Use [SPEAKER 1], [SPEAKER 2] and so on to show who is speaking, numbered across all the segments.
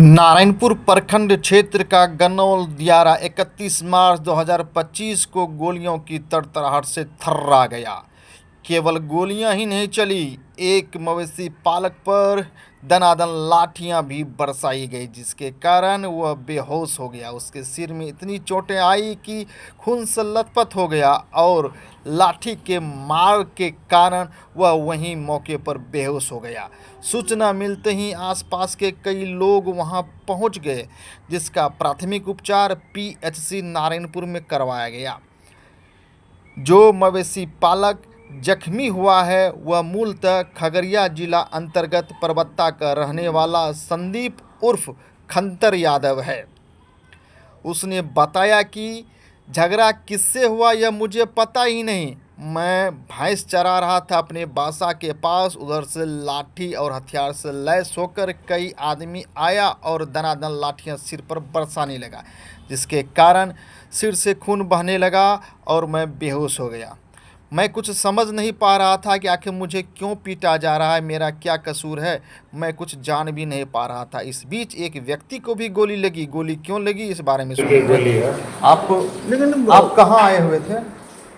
[SPEAKER 1] नारायणपुर प्रखंड क्षेत्र का गन्नौल दियारा 31 मार्च 2025 को गोलियों की तड़तड़ाहट से थर्रा गया। केवल गोलियां ही नहीं चली, एक मवेशी पालक पर दनादन लाठियां भी बरसाई गई, जिसके कारण वह बेहोश हो गया। उसके सिर में इतनी चोटें आई कि खून से लथपथ हो गया और लाठी के मार के कारण वह वहीं मौके पर बेहोश हो गया। सूचना मिलते ही आसपास के कई लोग वहां पहुंच गए, जिसका प्राथमिक उपचार पीएचसी नारायणपुर में करवाया गया। जो मवेशी पालक जख्मी हुआ है वह मूलतः खगड़िया जिला अंतर्गत परबत्ता का रहने वाला संदीप उर्फ खंतर यादव है। उसने बताया कि झगड़ा किससे हुआ यह मुझे पता ही नहीं। मैं भैंस चरा रहा था अपने बासा के पास, उधर से लाठी और हथियार से लैस होकर कई आदमी आया और दनादन लाठियां सिर पर बरसाने लगा, जिसके कारण सिर से खून बहने लगा और मैं बेहोश हो गया। मैं कुछ समझ नहीं पा रहा था कि आखिर मुझे क्यों पीटा जा रहा है, मेरा क्या कसूर है, मैं कुछ जान भी नहीं पा रहा था। इस बीच एक व्यक्ति को भी गोली लगी। गोली क्यों लगी इस बारे में सुनिए। आप कहाँ आए हुए थे?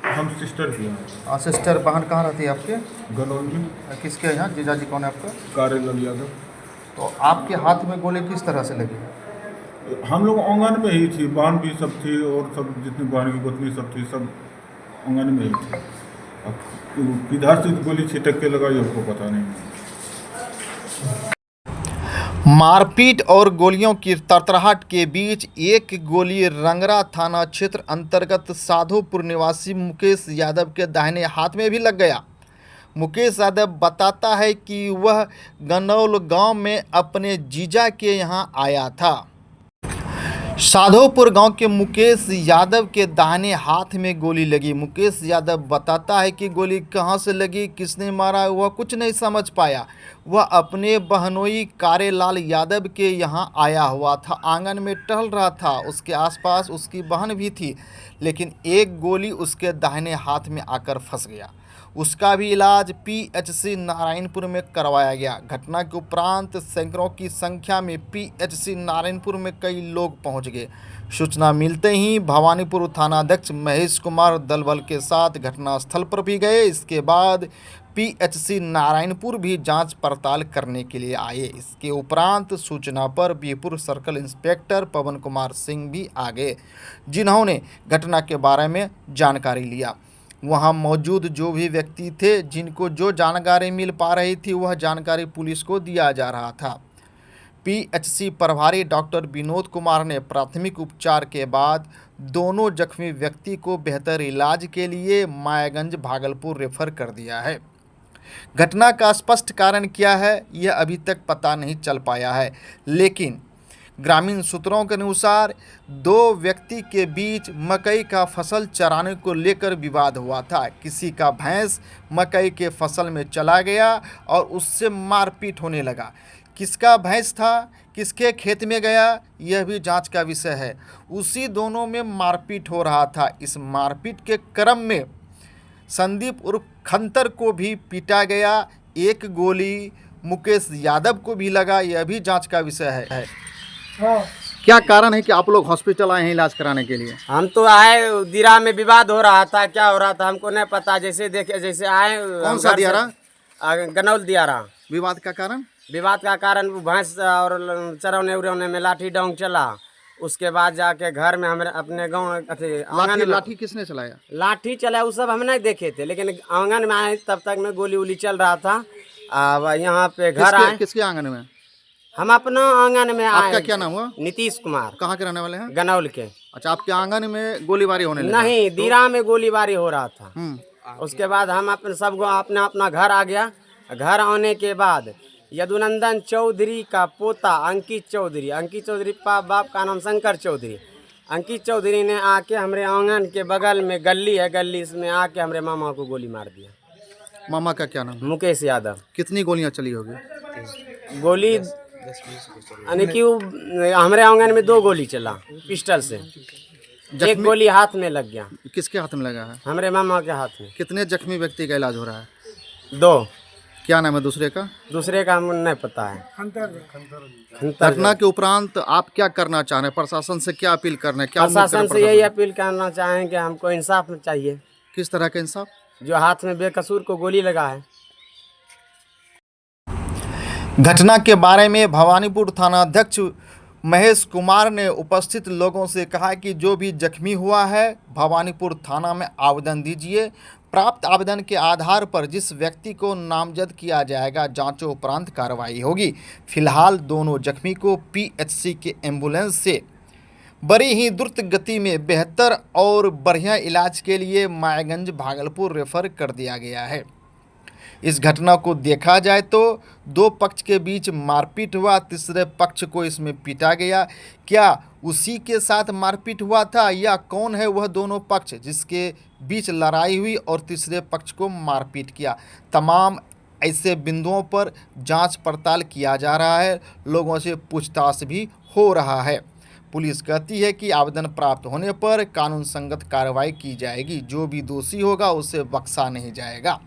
[SPEAKER 2] हम सिस्टर की हैं।
[SPEAKER 1] सिस्टर बहन कहाँ रहती है आपके?
[SPEAKER 2] गनौल में।
[SPEAKER 1] किसके यहाँ? जीजाजी कौन है आपका?
[SPEAKER 2] कारेलाल यादव।
[SPEAKER 1] तो आपके हाथ में गोली किस तरह से लगी?
[SPEAKER 2] हम लोग आंगन में ही थी, बहन भी सब थी और सब जितनी बहन की गोतनी सब थी, सब आंगन में ही थी। अब किधर से गोली छिटक के लगाई हमको पता नहीं।
[SPEAKER 1] मारपीट और गोलियों की तड़तड़ाहट के बीच एक गोली रंगरा थाना क्षेत्र अंतर्गत साधोपुर निवासी मुकेश यादव के दाहिने हाथ में भी लग गया। मुकेश यादव बताता है कि वह गन्नौल गांव में अपने जीजा के यहां आया था। साधोपुर गांव के मुकेश यादव के दाहिने हाथ में गोली लगी। मुकेश यादव बताता है कि गोली कहां से लगी, किसने मारा, वह कुछ नहीं समझ पाया। वह अपने बहनोई कारेलाल यादव के यहां आया हुआ था, आंगन में टहल रहा था। उसके आसपास उसकी बहन भी थी, लेकिन एक गोली उसके दाहिने हाथ में आकर फंस गया। उसका भी इलाज पीएचसी नारायणपुर में करवाया गया। घटना के उपरांत सैकड़ों की संख्या में पीएचसी नारायणपुर में कई लोग पहुंच गए। सूचना मिलते ही भवानीपुर थानाध्यक्ष महेश कुमार दलबल के साथ घटनास्थल पर भी गए। इसके बाद पीएचसी नारायणपुर भी जांच पड़ताल करने के लिए आए। इसके उपरांत सूचना पर बीरपुर सर्कल इंस्पेक्टर पवन कुमार सिंह भी आ गए, जिन्होंने घटना के बारे में जानकारी लिया। वहां मौजूद जो भी व्यक्ति थे, जिनको जो जानकारी मिल पा रही थी, वह जानकारी पुलिस को दिया जा रहा था। पीएचसी प्रभारी डॉक्टर विनोद कुमार ने प्राथमिक उपचार के बाद दोनों जख्मी व्यक्ति को बेहतर इलाज के लिए मायागंज भागलपुर रेफर कर दिया है। घटना का स्पष्ट कारण क्या है यह अभी तक पता नहीं चल पाया है, लेकिन ग्रामीण सूत्रों के अनुसार दो व्यक्ति के बीच मकई का फसल चराने को लेकर विवाद हुआ था। किसी का भैंस मकई के फसल में चला गया और उससे मारपीट होने लगा। किसका भैंस था, किसके खेत में गया, यह भी जांच का विषय है। उसी दोनों में मारपीट हो रहा था। इस मारपीट के क्रम में संदीप उर्फ खंतर को भी पीटा गया। एक गोली मुकेश यादव को भी लगा, यह भी जांच का विषय है। क्या कारण है कि आप लोग हॉस्पिटल आए हैं इलाज कराने के लिए?
[SPEAKER 3] हम तो आए, दिरा में विवाद हो रहा था, क्या हो रहा था हमको नहीं पता। जैसे देखे जैसे आए।
[SPEAKER 1] कौन सा दियारा?
[SPEAKER 3] गन्नौल दियारा।
[SPEAKER 1] विवाद का कारण?
[SPEAKER 3] विवाद का कारण भैंस और चरौने उरौने में लाठी डोंग चला। उसके बाद जाके घर में हमारे अपने गाँव आंगन।
[SPEAKER 1] लाठी किसने चलाया?
[SPEAKER 3] लाठी चला वो सब हम नहीं देखे थे, लेकिन आंगन में आए तब तक में गोली उली चल रहा था। अब यहाँ पे घर आए।
[SPEAKER 1] किसके आंगन में?
[SPEAKER 3] हम अपना आंगन में आए।
[SPEAKER 1] आपका क्या नाम हुआ?
[SPEAKER 3] नीतीश कुमार।
[SPEAKER 1] कहाँ के रहने वाले हैं?
[SPEAKER 3] गन्नौल के।
[SPEAKER 1] अच्छा, आपके आंगन में गोलीबारी होने लगी?
[SPEAKER 3] नहीं, दिरा में गोलीबारी हो रहा था। उसके बाद हम अपने सब अपना अपना घर आ गया। घर आने के बाद यदुनंदन चौधरी का पोता अंकित चौधरी बाप का नाम शंकर चौधरी। अंकित चौधरी ने आके हमारे आंगन के बगल में गली है, गली इसमें आके हमारे मामा को गोली मार दिया।
[SPEAKER 1] मामा का क्या नाम?
[SPEAKER 3] मुकेश यादव।
[SPEAKER 1] कितनी गोलियां चली होगी?
[SPEAKER 3] गोली यानी कि हमारे आंगन में 2 गोली चला पिस्टल से। एक गोली हाथ में लग गया।
[SPEAKER 1] किसके हाथ में लगा है?
[SPEAKER 3] हमारे मामा के हाथ में।
[SPEAKER 1] कितने जख्मी व्यक्ति का इलाज हो रहा है?
[SPEAKER 3] 2।
[SPEAKER 1] क्या नाम है दूसरे का?
[SPEAKER 3] दूसरे का हमें नहीं पता है। खंतर
[SPEAKER 1] घटना के उपरांत आप क्या करना चाह रहे हैं? प्रशासन से क्या अपील करना है? क्या उम्मीद
[SPEAKER 3] प्रशासन
[SPEAKER 1] करें
[SPEAKER 3] से यही
[SPEAKER 1] प्रशासन?
[SPEAKER 3] अपील करना चाहेंगे, हमको इंसाफ चाहिए।
[SPEAKER 1] किस तरह का इंसाफ?
[SPEAKER 3] जो हाथ में बेकसूर को गोली लगा है।
[SPEAKER 1] घटना के बारे में भवानीपुर थानाध्यक्ष महेश कुमार ने उपस्थित लोगों से कहा कि जो भी जख्मी हुआ है भवानीपुर थाना में आवेदन दीजिए। प्राप्त आवेदन के आधार पर जिस व्यक्ति को नामजद किया जाएगा जांचों उपरांत कार्रवाई होगी। फिलहाल दोनों जख्मी को पीएचसी के एम्बुलेंस से बड़ी ही द्रुत गति में बेहतर और बढ़िया इलाज के लिए मायागंज भागलपुर रेफर कर दिया गया है। इस घटना को देखा जाए तो दो पक्ष के बीच मारपीट हुआ, तीसरे पक्ष को इसमें पीटा गया। क्या उसी के साथ मारपीट हुआ था या कौन है वह दोनों पक्ष जिसके बीच लड़ाई हुई और तीसरे पक्ष को मारपीट किया? तमाम ऐसे बिंदुओं पर जांच पड़ताल किया जा रहा है, लोगों से पूछताछ भी हो रहा है। पुलिस कहती है कि आवेदन प्राप्त होने पर कानून संगत कार्रवाई की जाएगी, जो भी दोषी होगा उसे बख्शा नहीं जाएगा।